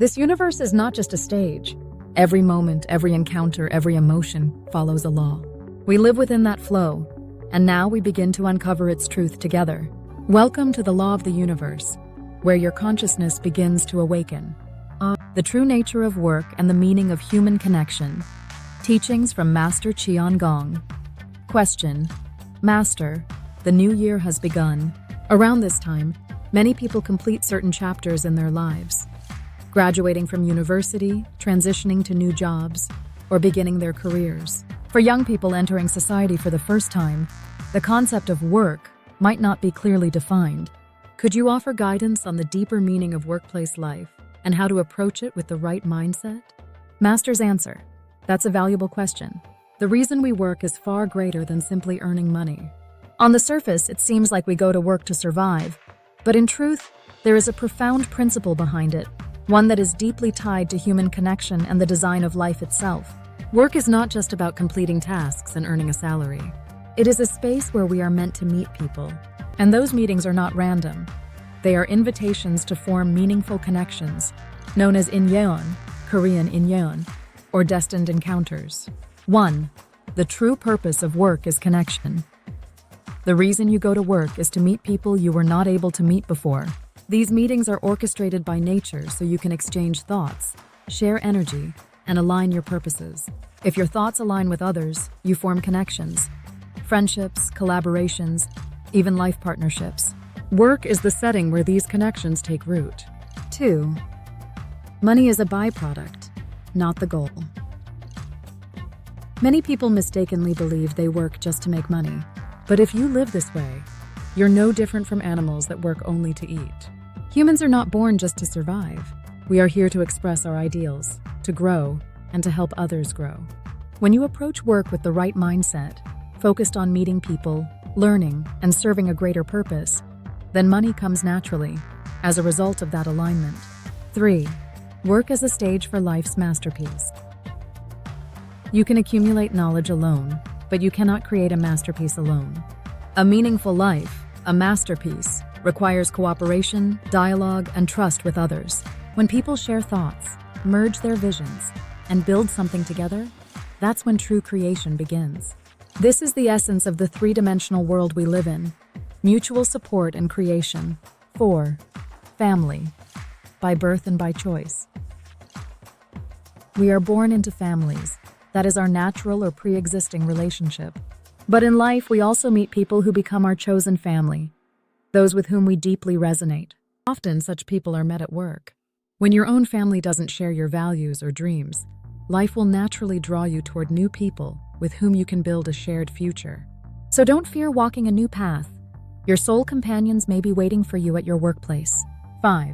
This universe is not just a stage. Every moment, every encounter, every emotion follows a law. We live within that flow, and now we begin to uncover its truth together. Welcome to the law of the universe, where your consciousness begins to awaken. The true nature of work and the meaning of human connection. Teachings from Master CHEON GONG. Question: Master, the new year has begun. Around this time, many people complete certain chapters in their lives. Graduating from university, transitioning to new jobs, or beginning their careers. For young people entering society for the first time, the concept of work might not be clearly defined. Could you offer guidance on the deeper meaning of workplace life and how to approach it with the right mindset? Master's answer: that's a valuable question. The reason we work is far greater than simply earning money. On the surface, it seems like we go to work to survive, but in truth, there is a profound principle behind it, one that is deeply tied to human connection and the design of life itself. Work is not just about completing tasks and earning a salary. It is a space where we are meant to meet people, and those meetings are not random. They are invitations to form meaningful connections, known as inyeon, Korean inyeon, or destined encounters. 1. The true purpose of work is connection. The reason you go to work is to meet people you were not able to meet before. These meetings are orchestrated by nature so you can exchange thoughts, share energy, and align your purposes. If your thoughts align with others, you form connections, friendships, collaborations, even life partnerships. Work is the setting where these connections take root. 2. Money is a byproduct, not the goal. Many people mistakenly believe they work just to make money. But if you live this way, you're no different from animals that work only to eat. Humans are not born just to survive. We are here to express our ideals, to grow, and to help others grow. When you approach work with the right mindset, focused on meeting people, learning, and serving a greater purpose, then money comes naturally, as a result of that alignment. 3. Work as a stage for life's masterpiece. You can accumulate knowledge alone, but you cannot create a masterpiece alone. A meaningful life, a masterpiece, requires cooperation, dialogue, and trust with others. When people share thoughts, merge their visions, and build something together, that's when true creation begins. This is the essence of the three-dimensional world we live in: mutual support and creation. 4. Family, by birth and by choice. We are born into families. That is our natural or pre-existing relationship. But in life, we also meet people who become our chosen family, those with whom we deeply resonate. Often, such people are met at work. When your own family doesn't share your values or dreams, life will naturally draw you toward new people with whom you can build a shared future. So don't fear walking a new path. Your soul companions may be waiting for you at your workplace. 5.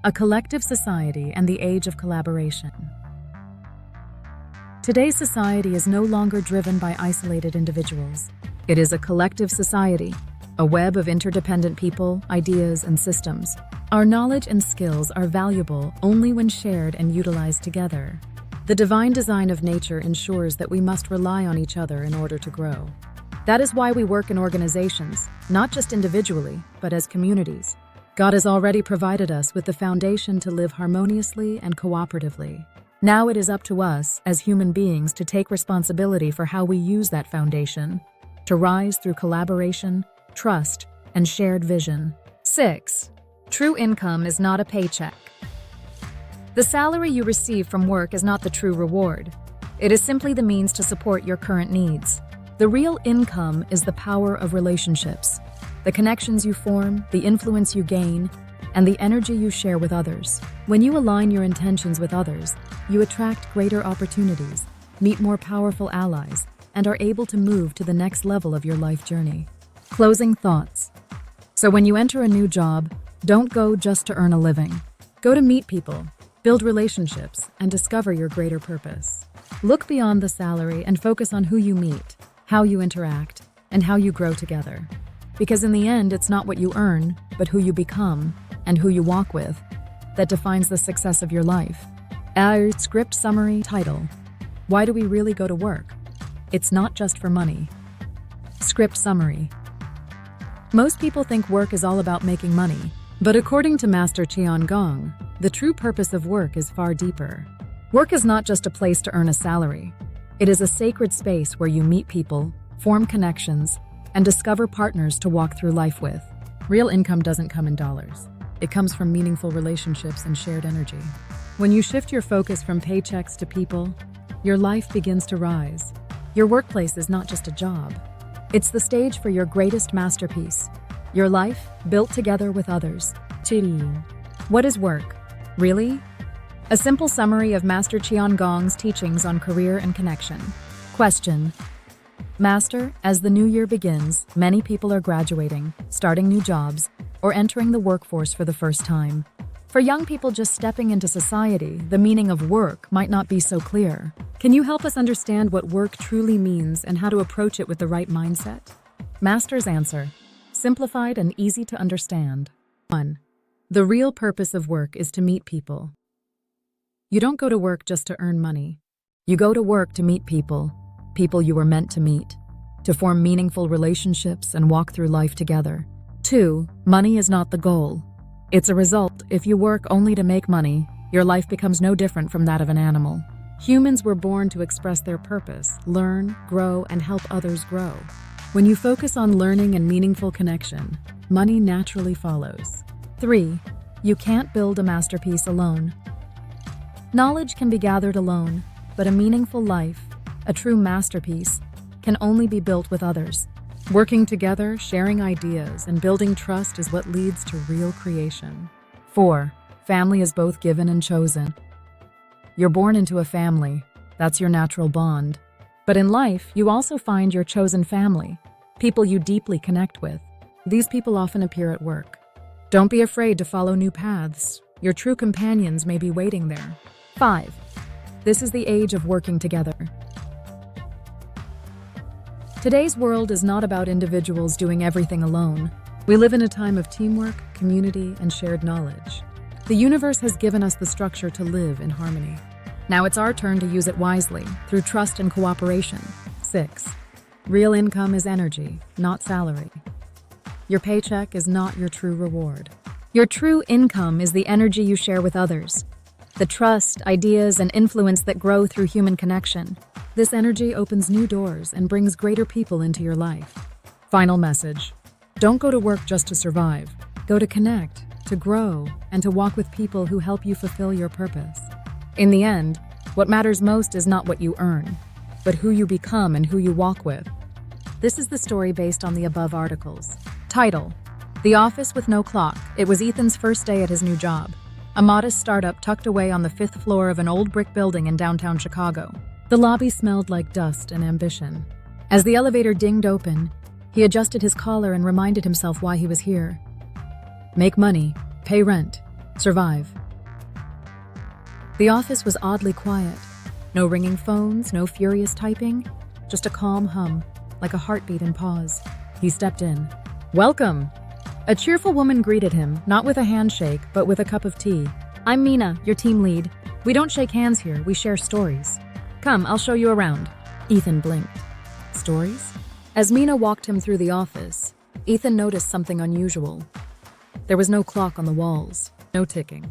A collective society and the age of collaboration. Today's society is no longer driven by isolated individuals. It is a collective society, a web of interdependent people, ideas, and systems. Our knowledge and skills are valuable only when shared and utilized together. The divine design of nature ensures that we must rely on each other in order to grow. That is why we work in organizations, not just individually, but as communities. God has already provided us with the foundation to live harmoniously and cooperatively. Now it is up to us, as human beings, to take responsibility for how we use that foundation, to rise through collaboration, trust, and shared vision. 6. True income is not a paycheck. The salary you receive from work is not the true reward. It is simply the means to support your current needs. The real income is the power of relationships, the connections you form, the influence you gain, and the energy you share with others. When you align your intentions with others, you attract greater opportunities, meet more powerful allies, and are able to move to the next level of your life journey. Closing thoughts. So when you enter a new job, don't go just to earn a living. Go to meet people, build relationships, and discover your greater purpose. Look beyond the salary and focus on who you meet, how you interact, and how you grow together. Because in the end, it's not what you earn, but who you become and who you walk with that defines the success of your life. Our script summary title: Why do we really go to work? It's not just for money. Script summary. Most people think work is all about making money, but according to Master CHEON GONG, The true purpose of work is far deeper. Work is not just a place to earn a salary. It is a sacred space where you meet people, form connections, and discover partners to walk through life with. Real income doesn't come in dollars. It comes from meaningful relationships and shared energy. When you shift your focus from paychecks to people, your life begins to rise. Your workplace is not just a job. It's the stage for your greatest masterpiece. Your life built together with others. CHEON. What is work? Really? A simple summary of Master CHEON Gong's teachings on career and connection. Question. Master, as the new year begins, many people are graduating, starting new jobs, or entering the workforce for the first time. For young people just stepping into society, the meaning of work might not be so clear. Can you help us understand what work truly means and how to approach it with the right mindset? Master's answer. Simplified and easy to understand. 1. The real purpose of work is to meet people. You don't go to work just to earn money. You go to work to meet people, people you were meant to meet, to form meaningful relationships and walk through life together. 2. Money is not the goal. It's a result. If you work only to make money, your life becomes no different from that of an animal. Humans were born to express their purpose, learn, grow, and help others grow. When you focus on learning and meaningful connection, money naturally follows. 3. You can't build a masterpiece alone. Knowledge can be gathered alone, but a meaningful life, a true masterpiece, can only be built with others. Working together, sharing ideas, and building trust is what leads to real creation. 4. Family is both given and chosen. You're born into a family. That's your natural bond. But in life, you also find your chosen family, people you deeply connect with. These people often appear at work. Don't be afraid to follow new paths. Your true companions may be waiting there. 5. This is the age of working together. Today's world is not about individuals doing everything alone. We live in a time of teamwork, community, and shared knowledge. The universe has given us the structure to live in harmony. Now it's our turn to use it wisely, through trust and cooperation. 6. Real income is energy, not salary. Your paycheck is not your true reward. Your true income is the energy you share with others, the trust, ideas, and influence that grow through human connection. This energy opens new doors and brings greater people into your life. Final message. Don't go to work just to survive. Go to connect, to grow, and to walk with people who help you fulfill your purpose. In the end, what matters most is not what you earn, but who you become and who you walk with. This is the story based on the above articles. Title: The Office with No Clock. It was Ethan's first day at his new job, a modest startup tucked away on the 5th floor of an old brick building in downtown Chicago. The lobby smelled like dust and ambition. As the elevator dinged open, he adjusted his collar and reminded himself why he was here. Make money, pay rent, survive. The office was oddly quiet. No ringing phones, no furious typing, just a calm hum, like a heartbeat in pause. He stepped in. Welcome! A cheerful woman greeted him, not with a handshake, but with a cup of tea. I'm Mina, your team lead. We don't shake hands here, we share stories. Come, I'll show you around. Ethan blinked. Stories? As Mina walked him through the office, Ethan noticed something unusual. There was no clock on the walls, no ticking,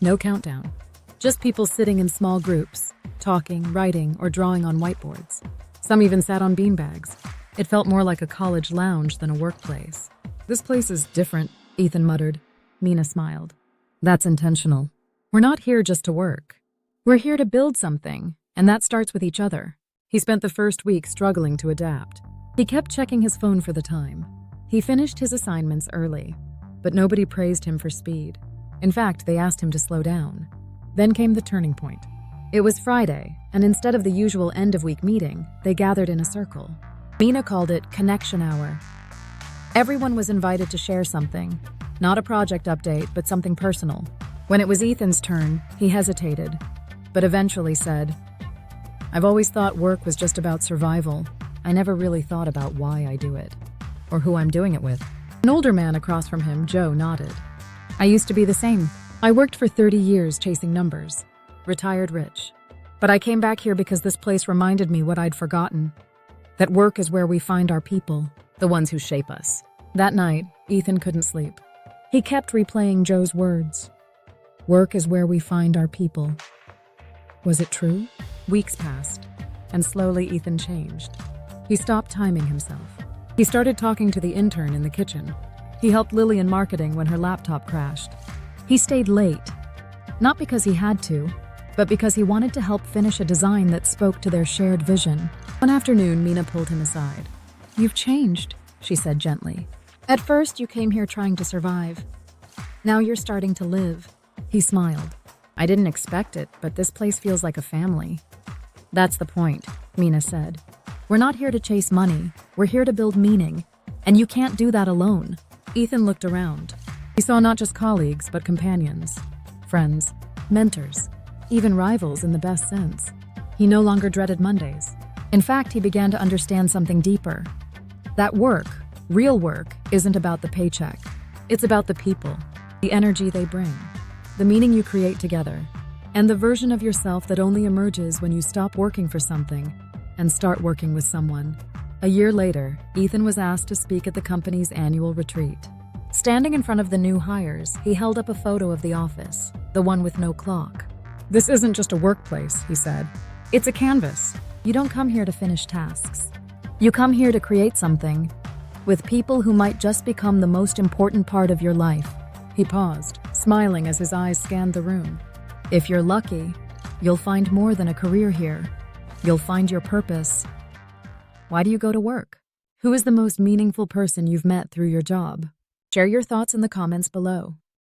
no countdown. Just people sitting in small groups, talking, writing, or drawing on whiteboards. Some even sat on beanbags. It felt more like a college lounge than a workplace. This place is different, Ethan muttered. Mina smiled. That's intentional. We're not here just to work. We're here to build something, and that starts with each other. He spent the first week struggling to adapt. He kept checking his phone for the time. He finished his assignments early, but nobody praised him for speed. In fact, they asked him to slow down. Then came the turning point. It was Friday, and instead of the usual end-of-week meeting, they gathered in a circle. Mina called it Connection Hour. Everyone was invited to share something, not a project update, but something personal. When it was Ethan's turn, he hesitated, but eventually said, I've always thought work was just about survival. I never really thought about why I do it, or who I'm doing it with. An older man across from him, Joe, nodded. I used to be the same. I worked for 30 years chasing numbers, retired rich. But I came back here because this place reminded me what I'd forgotten. That work is where we find our people, the ones who shape us. That night, Ethan couldn't sleep. He kept replaying Joe's words. Work is where we find our people. Was it true? Weeks passed, and slowly Ethan changed. He stopped timing himself. He started talking to the intern in the kitchen. He helped Lily in marketing when her laptop crashed. He stayed late, not because he had to, but because he wanted to help finish a design that spoke to their shared vision. One afternoon, Mina pulled him aside. "You've changed," she said gently. "At first, you came here trying to survive. Now you're starting to live." He smiled. "I didn't expect it, but this place feels like a family." "That's the point," Mina said. "We're not here to chase money. We're here to build meaning. And you can't do that alone." Ethan looked around. He saw not just colleagues, but companions, friends, mentors, even rivals in the best sense. He no longer dreaded Mondays. In fact, he began to understand something deeper. That work, real work, isn't about the paycheck. It's about the people, the energy they bring, the meaning you create together, and the version of yourself that only emerges when you stop working for something and start working with someone. A year later, Ethan was asked to speak at the company's annual retreat. Standing in front of the new hires, he held up a photo of the office, the one with no clock. "This isn't just a workplace," he said. "It's a canvas. You don't come here to finish tasks. You come here to create something with people who might just become the most important part of your life." He paused, smiling as his eyes scanned the room. "If you're lucky, you'll find more than a career here. You'll find your purpose." Why do you go to work? Who is the most meaningful person you've met through your job? Share your thoughts in the comments below.